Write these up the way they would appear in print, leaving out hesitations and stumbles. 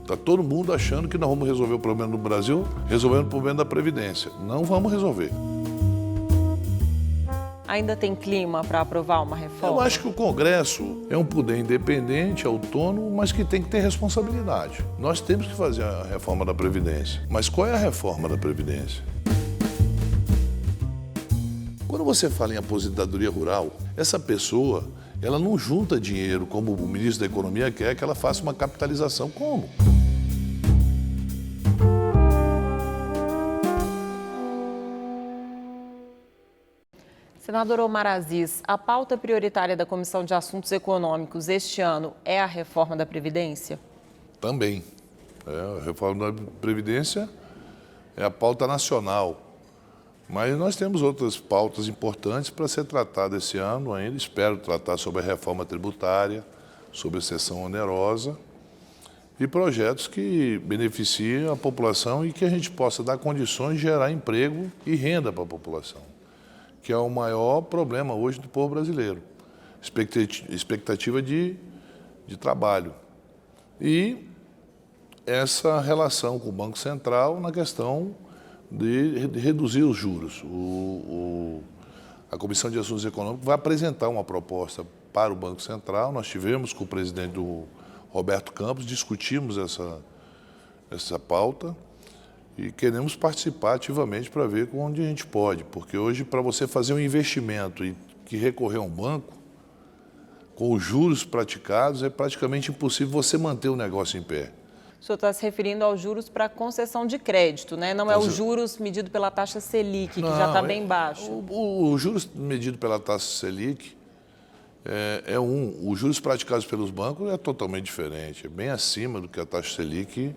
Está todo mundo achando que nós vamos resolver o problema do Brasil resolvendo o problema da Previdência. Não vamos resolver. Ainda tem clima para aprovar uma reforma? Eu acho que o Congresso é um poder independente, autônomo, mas que tem que ter responsabilidade. Nós temos que fazer a reforma da Previdência. Mas qual é a reforma da Previdência? Quando você fala em aposentadoria rural, essa pessoa, ela não junta dinheiro como o ministro da Economia quer que ela faça uma capitalização. Como? Senador Omar Aziz, a pauta prioritária da Comissão de Assuntos Econômicos este ano é a reforma da Previdência? Também. A reforma da Previdência é a pauta nacional. Mas nós temos outras pautas importantes para ser tratada esse ano ainda. Espero tratar sobre a reforma tributária, sobre a cessão onerosa e projetos que beneficiem a população e que a gente possa dar condições de gerar emprego e renda para a população, que é o maior problema hoje do povo brasileiro, expectativa de trabalho. E essa relação com o Banco Central na questão de reduzir os juros. A Comissão de Assuntos Econômicos vai apresentar uma proposta para o Banco Central. Nós tivemos com o presidente Roberto Campos, discutimos essa pauta e queremos participar ativamente para ver onde a gente pode, porque hoje, para você fazer um investimento e que recorrer a um banco, com os juros praticados, é praticamente impossível você manter o negócio em pé. O senhor está se referindo aos juros para concessão de crédito, né? Não é os juros medido pela taxa Selic, que já está bem baixo. O juros medido pela taxa Selic os juros praticados pelos bancos é totalmente diferente, é bem acima do que a taxa Selic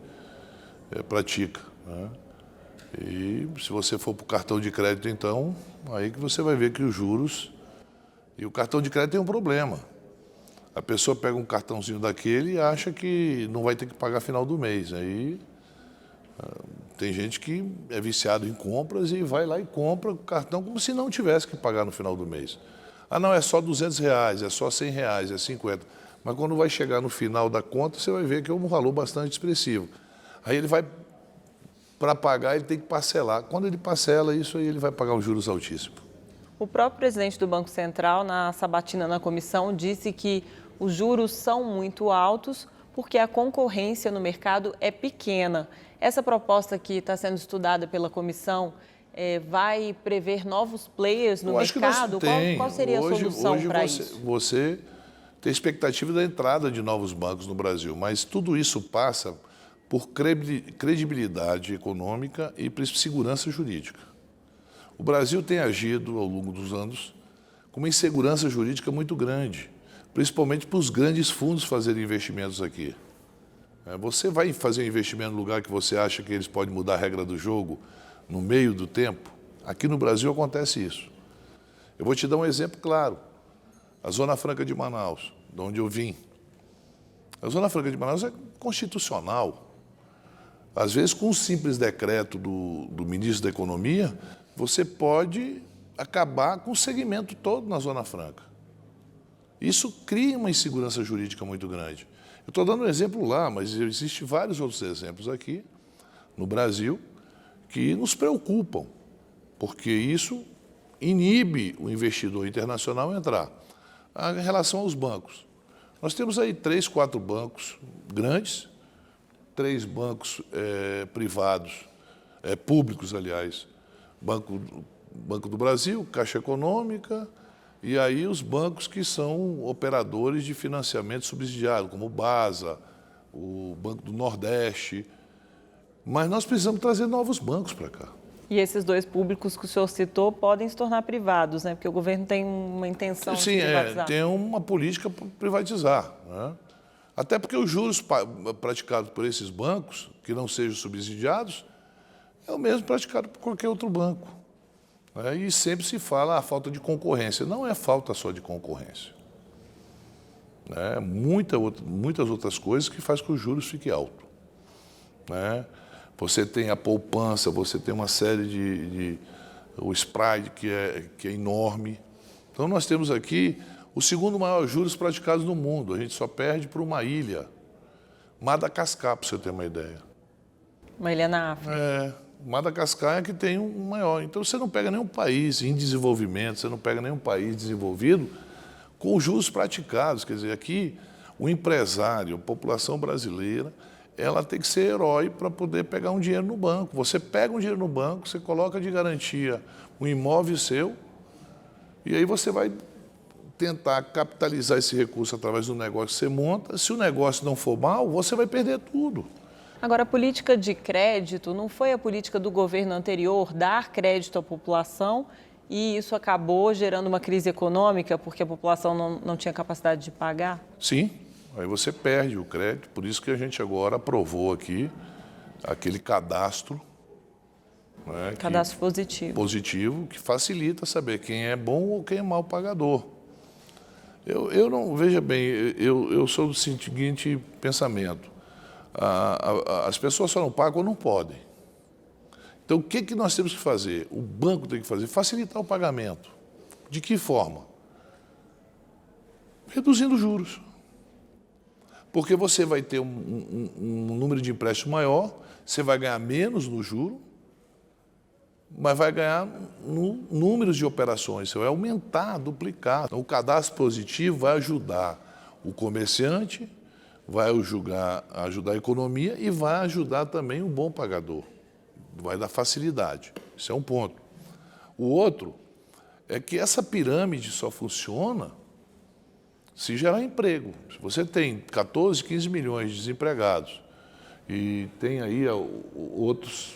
pratica, né? E se você for para o cartão de crédito, então, aí que você vai ver que os juros... E o cartão de crédito tem um problema. A pessoa pega um cartãozinho daquele e acha que não vai ter que pagar final do mês. Aí tem gente que é viciado em compras e vai lá e compra o cartão como se não tivesse que pagar no final do mês. Ah, não, é só R$200, é só R$100, é 50. Mas quando vai chegar no final da conta, você vai ver que é um valor bastante expressivo. Aí ele vai, para pagar, ele tem que parcelar. Quando ele parcela isso, aí ele vai pagar os juros altíssimos. O próprio presidente do Banco Central, na sabatina na comissão, disse que os juros são muito altos porque a concorrência no mercado é pequena. Essa proposta que está sendo estudada pela comissão vai prever novos players no mercado? Qual seria a solução para isso? Você tem expectativa da entrada de novos bancos no Brasil, mas tudo isso passa por credibilidade econômica e segurança jurídica. O Brasil tem agido, ao longo dos anos, com uma insegurança jurídica muito grande, principalmente para os grandes fundos fazerem investimentos aqui. Você vai fazer um investimento no lugar que você acha que eles podem mudar a regra do jogo no meio do tempo? Aqui no Brasil acontece isso. Eu vou te dar um exemplo claro. A Zona Franca de Manaus, de onde eu vim. A Zona Franca de Manaus é constitucional. Às vezes, com um simples decreto do ministro da Economia, você pode acabar com o segmento todo na Zona Franca. Isso cria uma insegurança jurídica muito grande. Eu estou dando um exemplo lá, mas existem vários outros exemplos aqui no Brasil que nos preocupam, porque isso inibe o investidor internacional a entrar. Em relação aos bancos, nós temos aí 3, 4 bancos grandes, 3 bancos privados, públicos, aliás, Banco do Brasil, Caixa Econômica, e aí os bancos que são operadores de financiamento subsidiado, como o BASA, o Banco do Nordeste. Mas nós precisamos trazer novos bancos para cá. E esses 2 públicos que o senhor citou podem se tornar privados, né? Porque o governo tem uma intenção de privatizar. Sim, tem uma política para privatizar, né? Até porque os juros praticados por esses bancos, que não sejam subsidiados, é o mesmo praticado por qualquer outro banco. E sempre se fala a falta de concorrência. Não é falta só de concorrência. Muitas outras coisas que fazem com que os juros fiquem altos. Você tem a poupança, você tem uma série o spread que é enorme. Então nós temos aqui o segundo maior juros praticados no mundo. A gente só perde para uma ilha. Madagascar, para você ter uma ideia. Uma ilha na África. Madagascar é que tem um maior. Então, você não pega nenhum país em desenvolvimento, você não pega nenhum país desenvolvido com os juros praticados. Quer dizer, aqui, o empresário, a população brasileira, ela tem que ser herói para poder pegar um dinheiro no banco. Você pega um dinheiro no banco, você coloca de garantia um imóvel seu, e aí você vai tentar capitalizar esse recurso através do negócio que você monta. Se o negócio não for mal, você vai perder tudo. Agora, a política de crédito não foi a política do governo anterior dar crédito à população e isso acabou gerando uma crise econômica porque a população não tinha capacidade de pagar? Sim, aí você perde o crédito, por isso que a gente agora aprovou aqui aquele cadastro. Né, Cadastro positivo. Positivo, que facilita saber quem é bom ou quem é mau pagador. Eu não, veja bem, eu sou do seguinte pensamento. As pessoas só não pagam quando não podem. Então, o que nós temos que fazer? O banco tem que fazer? Facilitar o pagamento. De que forma? Reduzindo os juros. Porque você vai ter um número de empréstimos maior, você vai ganhar menos no juro, mas vai ganhar no número de operações, você vai aumentar, duplicar. Então, o cadastro positivo vai ajudar o comerciante, vai ajudar a economia e vai ajudar também o bom pagador. Vai dar facilidade. Isso é um ponto. O outro é que essa pirâmide só funciona se gerar emprego. Se você tem 14, 15 milhões de desempregados e tem aí outros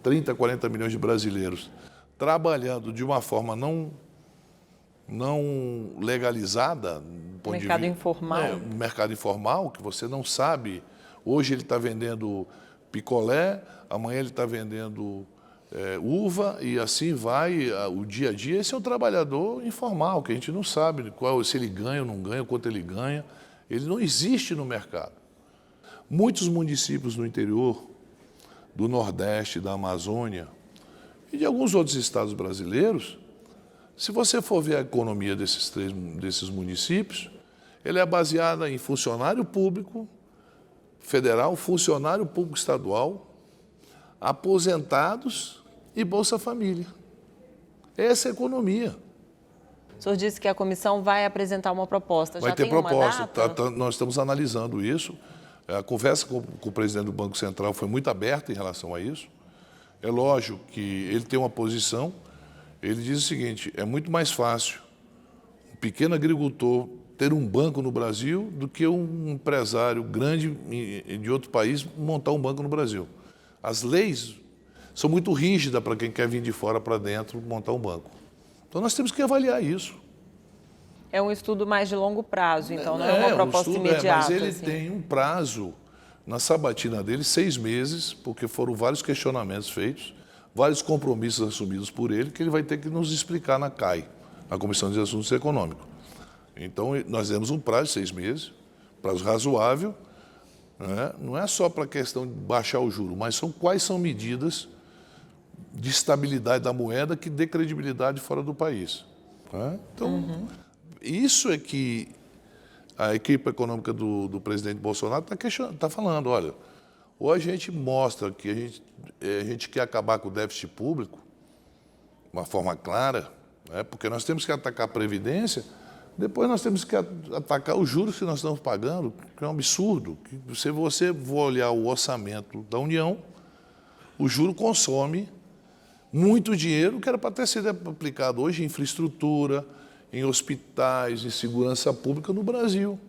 30, 40 milhões de brasileiros trabalhando de uma forma não legalizada. Mercado informal. No mercado informal, que você não sabe. Hoje ele está vendendo picolé, amanhã ele está vendendo uva e assim vai o dia a dia. Esse é um trabalhador informal, que a gente não sabe se ele ganha ou não ganha, quanto ele ganha. Ele não existe no mercado. Muitos municípios no interior do Nordeste, da Amazônia e de alguns outros estados brasileiros, se você for ver a economia desses municípios, ela é baseada em funcionário público federal, funcionário público estadual, aposentados e Bolsa Família. Essa é a economia. O senhor disse que a comissão vai apresentar uma proposta. Vai Já ter tem uma proposta. data? Nós estamos analisando isso. A conversa com o presidente do Banco Central foi muito aberta em relação a isso. É lógico que ele tem uma posição. Ele diz o seguinte: é muito mais fácil um pequeno agricultor ter um banco no Brasil do que um empresário grande de outro país montar um banco no Brasil. As leis são muito rígidas para quem quer vir de fora para dentro montar um banco. Então nós temos que avaliar isso. É um estudo mais de longo prazo, então não é uma proposta imediata. Mas ele assim. tem um prazo, na sabatina dele, 6 meses, porque foram vários questionamentos feitos, vários compromissos assumidos por ele, que ele vai ter que nos explicar na CAI, na Comissão de Assuntos Econômicos. Então, nós demos um prazo de 6 meses, prazo razoável, né? Não é só para a questão de baixar o juro, mas quais são medidas de estabilidade da moeda que dê credibilidade fora do país. Né? Então, isso é que a equipe econômica do presidente Bolsonaro está falando. Olha, ou a gente mostra que a gente quer acabar com o déficit público de uma forma clara, né? Porque nós temos que atacar a Previdência, depois nós temos que atacar os juros que nós estamos pagando, que é um absurdo. Que se você for olhar o orçamento da União, o juro consome muito dinheiro que era para ter sido aplicado hoje em infraestrutura, em hospitais, em segurança pública no Brasil.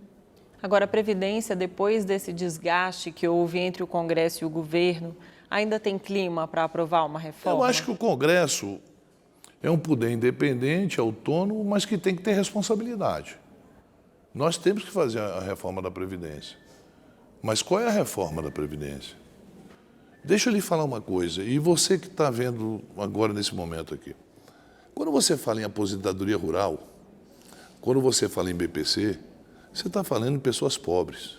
Agora, a Previdência, depois desse desgaste que houve entre o Congresso e o governo, ainda tem clima para aprovar uma reforma? Eu acho que o Congresso é um poder independente, autônomo, mas que tem que ter responsabilidade. Nós temos que fazer a reforma da Previdência. Mas qual é a reforma da Previdência? Deixa eu lhe falar uma coisa, e você que está vendo agora nesse momento aqui. Quando você fala em aposentadoria rural, quando você fala em BPC, você está falando em pessoas pobres.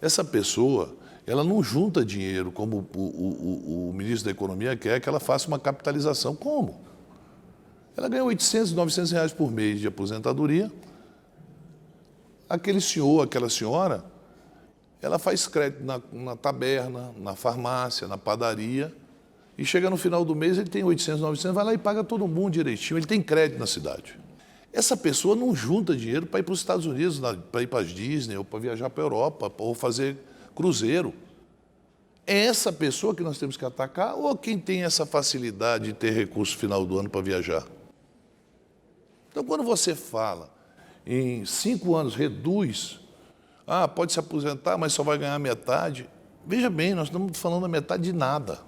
Essa pessoa, ela não junta dinheiro como o ministro da Economia quer que ela faça uma capitalização. Como? Ela ganha 800, 900 reais por mês de aposentadoria. Aquele senhor, aquela senhora, ela faz crédito na taberna, na farmácia, na padaria, e chega no final do mês, ele tem 800, 900, vai lá e paga todo mundo direitinho, ele tem crédito na cidade. Essa pessoa não junta dinheiro para ir para os Estados Unidos, para ir para as Disney, ou para viajar para a Europa, ou fazer cruzeiro. É essa pessoa que nós temos que atacar, ou quem tem essa facilidade de ter recurso no final do ano para viajar? Então, quando você fala em 5 anos, reduz, pode se aposentar, mas só vai ganhar metade. Veja bem, nós estamos falando da metade de nada.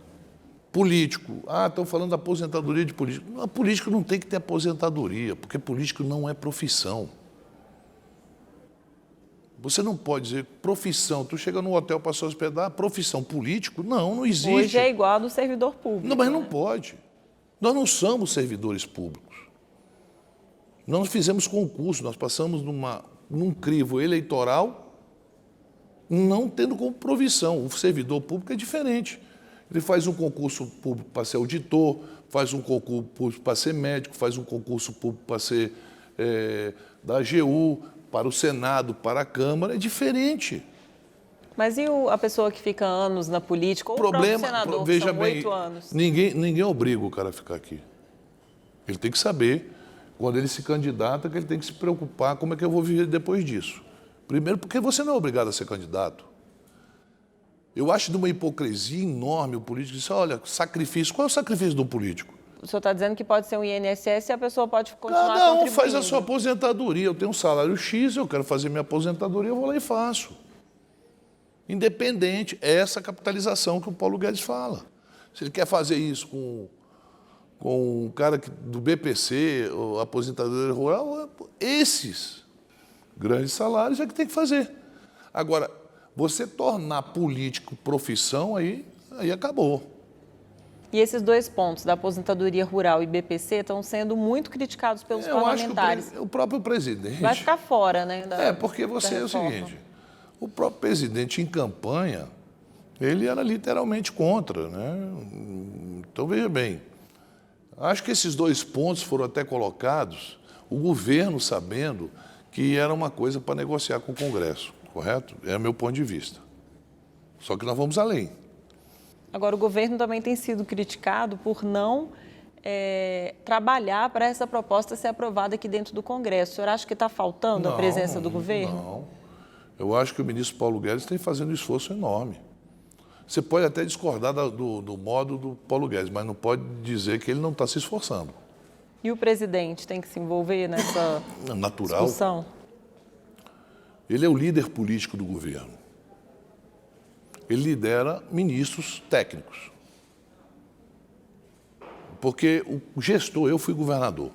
Político, estão falando da aposentadoria de político. A político não tem que ter aposentadoria, porque político não é profissão. Você não pode dizer profissão, tu chega num hotel para se hospedar, profissão político? Não existe. Hoje é igual a do servidor público. Não, mas não pode. Nós não somos servidores públicos. Nós não fizemos concurso, nós passamos num crivo eleitoral, não tendo como provisão. O servidor público é diferente. Ele faz um concurso público para ser auditor, faz um concurso público para ser médico, faz um concurso público para ser da AGU, para o Senado, para a Câmara, é diferente. Mas e a pessoa que fica anos na política, ou o próprio senador, que são 8 anos? Ninguém obriga o cara a ficar aqui. Ele tem que saber, quando ele se candidata, que ele tem que se preocupar como é que eu vou viver depois disso. Primeiro, porque você não é obrigado a ser candidato. Eu acho de uma hipocrisia enorme o político dizer, olha, sacrifício. Qual é o sacrifício do político? O senhor está dizendo que pode ser um INSS e a pessoa pode continuar Não, contribuindo. faz a sua aposentadoria. Eu tenho um salário X, eu quero fazer minha aposentadoria, eu vou lá e faço. Independente, é essa capitalização que o Paulo Guedes fala. Se ele quer fazer isso com um cara do BPC, ou aposentadoria rural, esses grandes salários é que tem que fazer. Agora, você tornar político profissão, aí acabou. E esses 2 pontos, da aposentadoria rural e BPC, estão sendo muito criticados pelos parlamentares. Acho que o próprio presidente... Vai ficar fora, né? Porque você é o seguinte, o próprio presidente em campanha, ele era literalmente contra, né? Então, veja bem, acho que esses 2 pontos foram até colocados, o governo sabendo que era uma coisa para negociar com o Congresso, correto? É o meu ponto de vista. Só que nós vamos além. Agora, o governo também tem sido criticado por não trabalhar para essa proposta ser aprovada aqui dentro do Congresso. O senhor acha que está faltando a presença do governo? Não. Eu acho que o ministro Paulo Guedes tem fazendo um esforço enorme. Você pode até discordar do modo do Paulo Guedes, mas não pode dizer que ele não está se esforçando. E o presidente tem que se envolver nessa discussão? Ele é o líder político do governo. Ele lidera ministros técnicos. Porque o gestor, eu fui governador.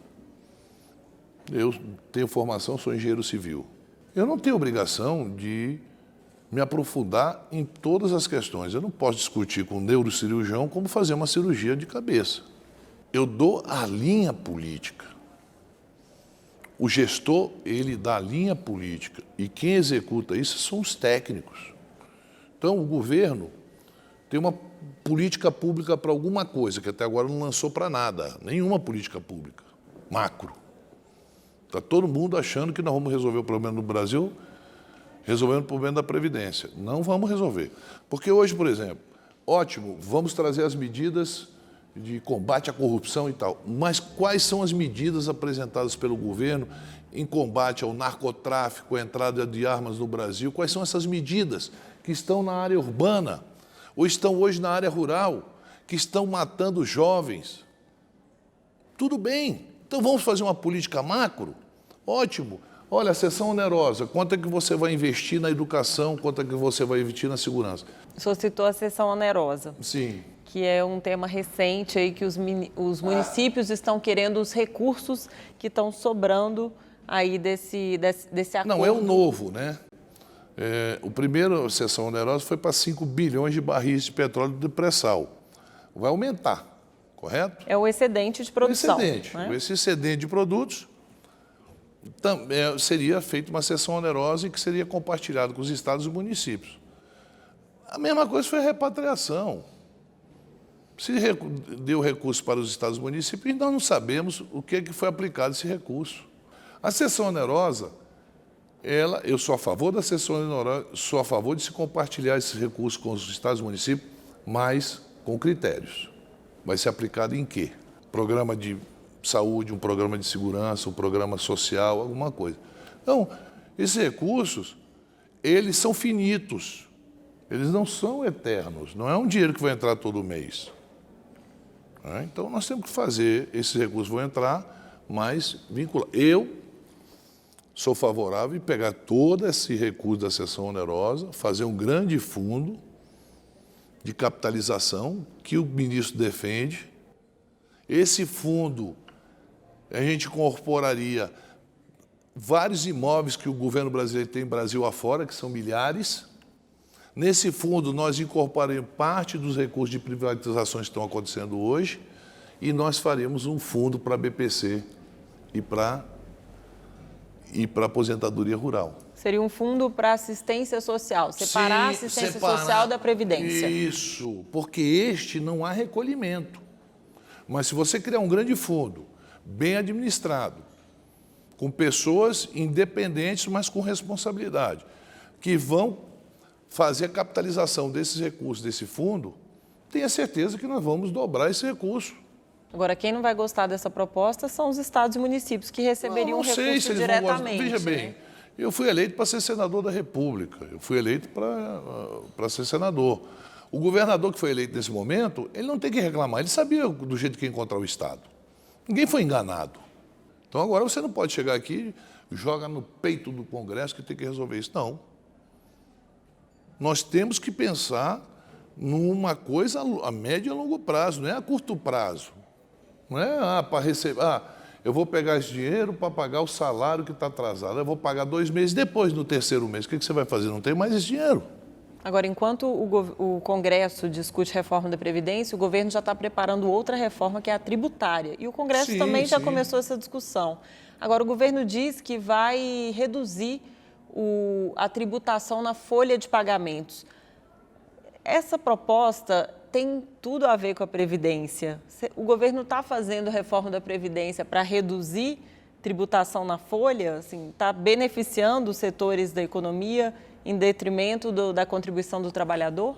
Eu tenho formação, sou engenheiro civil. Eu não tenho obrigação de me aprofundar em todas as questões. Eu não posso discutir com um neurocirurgião como fazer uma cirurgia de cabeça. Eu dou a linha política. O gestor, ele dá a linha política. E quem executa isso são os técnicos. Então, o governo tem uma política pública para alguma coisa, que até agora não lançou para nada. Nenhuma política pública. Macro. Está todo mundo achando que nós vamos resolver o problema do Brasil resolvendo o problema da Previdência. Não vamos resolver. Porque hoje, por exemplo, ótimo, vamos trazer as medidas de combate à corrupção e tal. Mas quais são as medidas apresentadas pelo governo em combate ao narcotráfico, à entrada de armas no Brasil? Quais são essas medidas que estão na área urbana ou estão hoje na área rural, que estão matando jovens? Tudo bem. Então vamos fazer uma política macro? Ótimo. Olha, a seção onerosa, quanto é que você vai investir na educação, quanto é que você vai investir na segurança? O senhor citou a seção onerosa. Sim. Que é um tema recente aí que os municípios estão querendo os recursos que estão sobrando aí desse acordo. Não, é o novo, né? O primeiro seção onerosa foi para 5 bilhões de barris de petróleo de pré-sal. Vai aumentar, correto? É o excedente de produção. Esse excedente de produtos seria feita uma seção onerosa e que seria compartilhado com os estados e municípios. A mesma coisa foi a repatriação. Se deu recurso para os estados e municípios, nós não sabemos o que foi aplicado esse recurso. A seção onerosa eu sou a favor da cessão onerosa, sou a favor de se compartilhar esses recursos com os estados e municípios, mas com critérios. Vai ser aplicado em quê? Programa de saúde, um programa de segurança, um programa social, alguma coisa. Então, esses recursos, eles são finitos, eles não são eternos, não é um dinheiro que vai entrar todo mês. Então, nós temos que fazer, esses recursos vão entrar, mas vincular. Eu sou favorável em pegar todo esse recurso da cessão onerosa, fazer um grande fundo de capitalização que o ministro defende. Esse fundo, a gente incorporaria vários imóveis que o governo brasileiro tem Brasil afora, que são milhares. Nesse fundo, nós incorporaremos parte dos recursos de privatizações que estão acontecendo hoje e nós faremos um fundo para a BPC e para a aposentadoria rural. Seria um fundo para assistência social, separar a assistência social da Previdência. Isso, porque este não há recolhimento. Mas se você criar um grande fundo, bem administrado, com pessoas independentes, mas com responsabilidade, que vão fazer a capitalização desses recursos desse fundo, tenha certeza que nós vamos dobrar esse recurso. Agora, quem não vai gostar dessa proposta são os estados e municípios que receberiam o recurso diretamente. Veja bem, eu fui eleito para ser senador da República, eu fui eleito para ser senador. O governador que foi eleito nesse momento, ele não tem que reclamar, ele sabia do jeito que ia encontrar o Estado. Ninguém foi enganado. Então agora você não pode chegar aqui e joga no peito do Congresso que tem que resolver isso. Não. Nós temos que pensar numa coisa a médio e a longo prazo, não é a curto prazo. Não é para receber, eu vou pegar esse dinheiro para pagar o salário que está atrasado, eu vou pagar 2 meses depois, no terceiro mês. O que você vai fazer? Não tem mais esse dinheiro. Agora, enquanto o Congresso discute reforma da Previdência, o governo já está preparando outra reforma, que é a tributária. E o Congresso também já começou essa discussão. Agora, o governo diz que vai reduzir a tributação na folha de pagamentos. Essa proposta tem tudo a ver com a Previdência. O governo está fazendo reforma da Previdência para reduzir tributação na folha? Está beneficiando os setores da economia em detrimento da contribuição do trabalhador?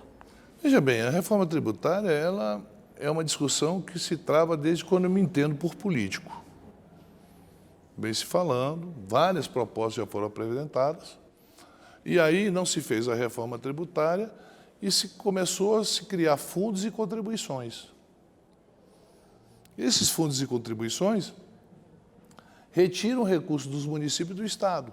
Veja bem, a reforma tributária ela é uma discussão que se trava desde quando eu me entendo por político. Bem se falando, várias propostas já foram apresentadas, e aí não se fez a reforma tributária e começou a se criar fundos e contribuições. Esses fundos e contribuições retiram recursos dos municípios e do Estado.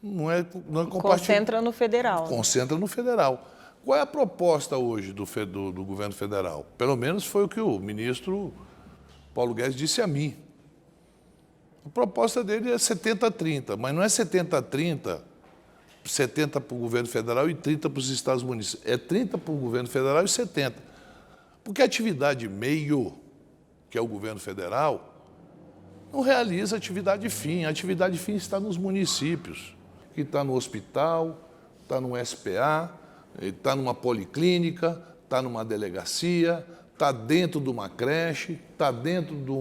Não é compartilhado. Concentra no federal. Concentra no federal. Qual é a proposta hoje do governo federal? Pelo menos foi o que o ministro Paulo Guedes disse a mim. A proposta dele é 70-30, mas não é 70-30, 70 para o governo federal e 30 para os estados e municípios. É 30 para o governo federal e 70. Porque a atividade meio, que é o governo federal, não realiza atividade fim. A atividade fim está nos municípios, que está no hospital, está no SPA, está numa policlínica, está numa delegacia, está dentro de uma creche, está dentro de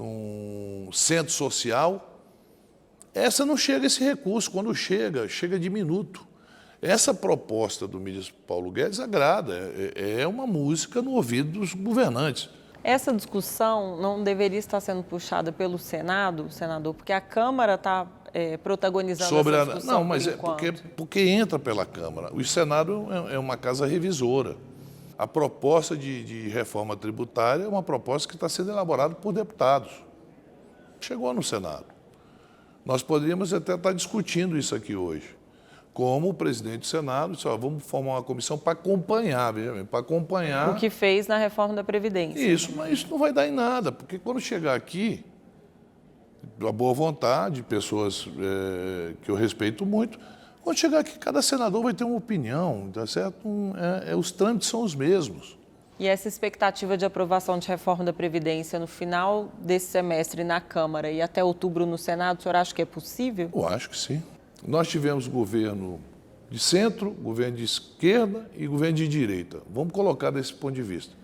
um centro social. Essa não chega esse recurso. Quando chega diminuto. Essa proposta do ministro Paulo Guedes agrada, é uma música no ouvido dos governantes. Essa discussão não deveria estar sendo puxada pelo Senado, senador, porque a Câmara está protagonizando essa discussão. Não, mas porque entra pela Câmara. O Senado é uma casa revisora. A proposta de reforma tributária é uma proposta que está sendo elaborada por deputados. Chegou no Senado. Nós poderíamos até estar discutindo isso aqui hoje. Como o presidente do Senado disse, vamos formar uma comissão para acompanhar, para acompanhar... O que fez na reforma da Previdência. Isso, mas isso não vai dar em nada, porque quando chegar aqui, a boa vontade de pessoas que eu respeito muito, quando chegar aqui, cada senador vai ter uma opinião, tá certo? Os trâmites são os mesmos. E essa expectativa de aprovação de reforma da Previdência no final desse semestre na Câmara e até outubro no Senado, o senhor acha que é possível? Eu acho que sim. Nós tivemos governo de centro, governo de esquerda e governo de direita. Vamos colocar desse ponto de vista.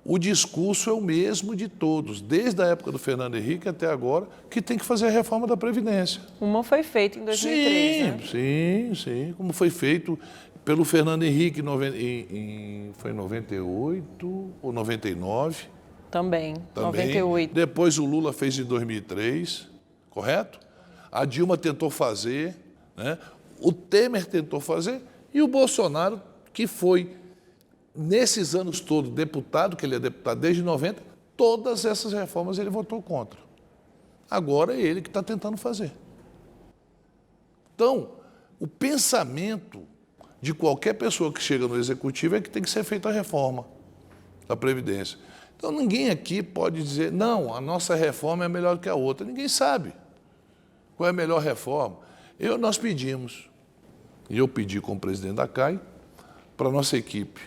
o discurso é o mesmo de todos, desde a época do Fernando Henrique até agora, que tem que fazer a reforma da Previdência. Uma foi feita em 2003, né? Sim, como foi feito pelo Fernando Henrique foi em 98 ou 99. Também, 98. Depois o Lula fez em 2003, correto? A Dilma tentou fazer, né? O Temer tentou fazer e o Bolsonaro, que foi, nesses anos todos, deputado, que ele é deputado desde 90, todas essas reformas ele votou contra. Agora é ele que está tentando fazer. Então, o pensamento de qualquer pessoa que chega no Executivo é que tem que ser feita a reforma da Previdência. Então, ninguém aqui pode dizer, não, a nossa reforma é melhor que a outra. Ninguém sabe qual é a melhor reforma. Nós pedimos, e eu pedi como presidente da CAI, para a nossa equipe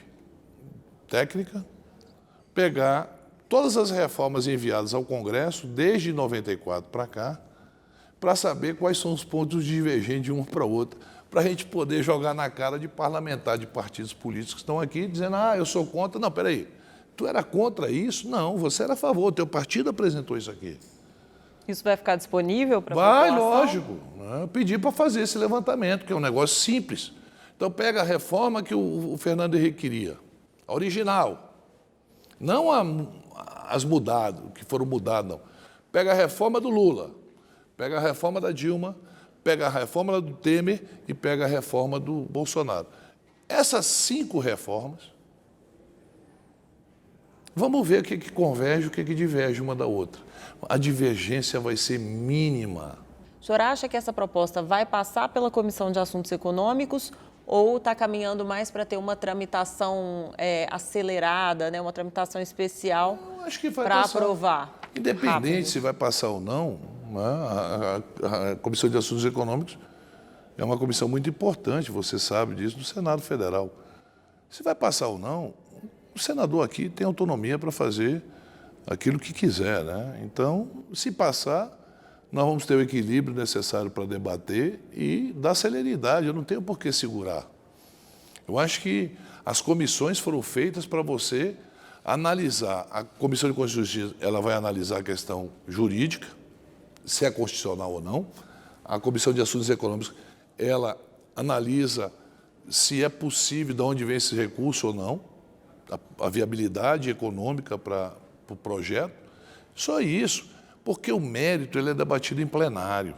técnica, pegar todas as reformas enviadas ao Congresso, desde 94 para cá, para saber quais são os pontos divergentes de uma para outra, para a gente poder jogar na cara de parlamentar de partidos políticos que estão aqui dizendo, eu sou contra. Não, peraí, tu era contra isso? Não, você era a favor, o teu partido apresentou isso aqui. Isso vai ficar disponível para a população? população? Vai, lógico. Eu pedi para fazer esse levantamento, que é um negócio simples. Então, pega a reforma que o Fernando Henrique queria, a original, não as mudadas, que foram mudadas, não. Pega a reforma do Lula, pega a reforma da Dilma, pega a reforma do Temer e pega a reforma do Bolsonaro. Essas 5 reformas, vamos ver o que converge e o que diverge uma da outra. A divergência vai ser mínima. O senhor acha que essa proposta vai passar pela Comissão de Assuntos Econômicos ou está caminhando mais para ter uma tramitação acelerada, né, uma tramitação especial para aprovar? Independente rápido? Se vai passar ou não, a Comissão de Assuntos Econômicos é uma comissão muito importante, você sabe disso, do Senado Federal. Se vai passar ou não, o senador aqui tem autonomia para fazer aquilo que quiser, né? Então, se passar, nós vamos ter o equilíbrio necessário para debater e dar celeridade. Eu não tenho por que segurar. Eu acho que as comissões foram feitas para você analisar. A Comissão de Constituição e Justiça, ela vai analisar a questão jurídica, se é constitucional ou não. A Comissão de Assuntos Econômicos, ela analisa se é possível, de onde vem esse recurso ou não, a viabilidade econômica para o projeto. Só isso, porque o mérito ele é debatido em plenário,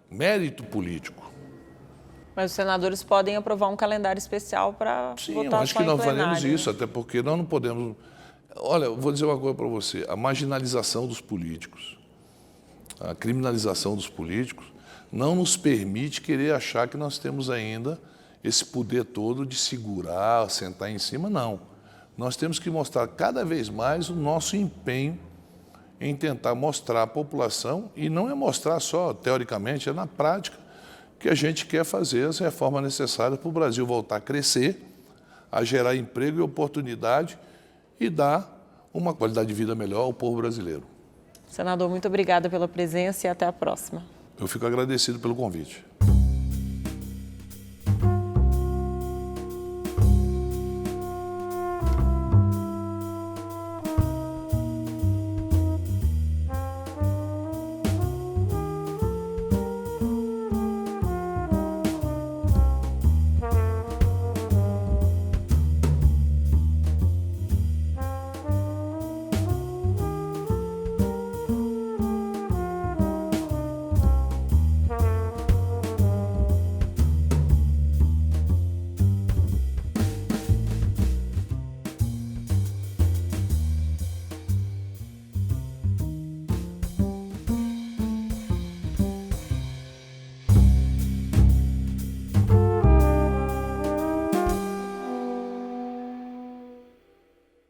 mérito político. Mas os senadores podem aprovar um calendário especial para votação em plenário. Sim, eu acho que nós faremos isso, até porque nós não podemos... Olha, eu vou dizer uma coisa para você, a marginalização dos políticos, a criminalização dos políticos, não nos permite querer achar que nós temos ainda esse poder todo de segurar, sentar em cima, não. Nós temos que mostrar cada vez mais o nosso empenho em tentar mostrar à população, e não é mostrar só teoricamente, é na prática, que a gente quer fazer as reformas necessárias para o Brasil voltar a crescer, a gerar emprego e oportunidade e dar uma qualidade de vida melhor ao povo brasileiro. Senador, muito obrigada pela presença e até a próxima. Eu fico agradecido pelo convite.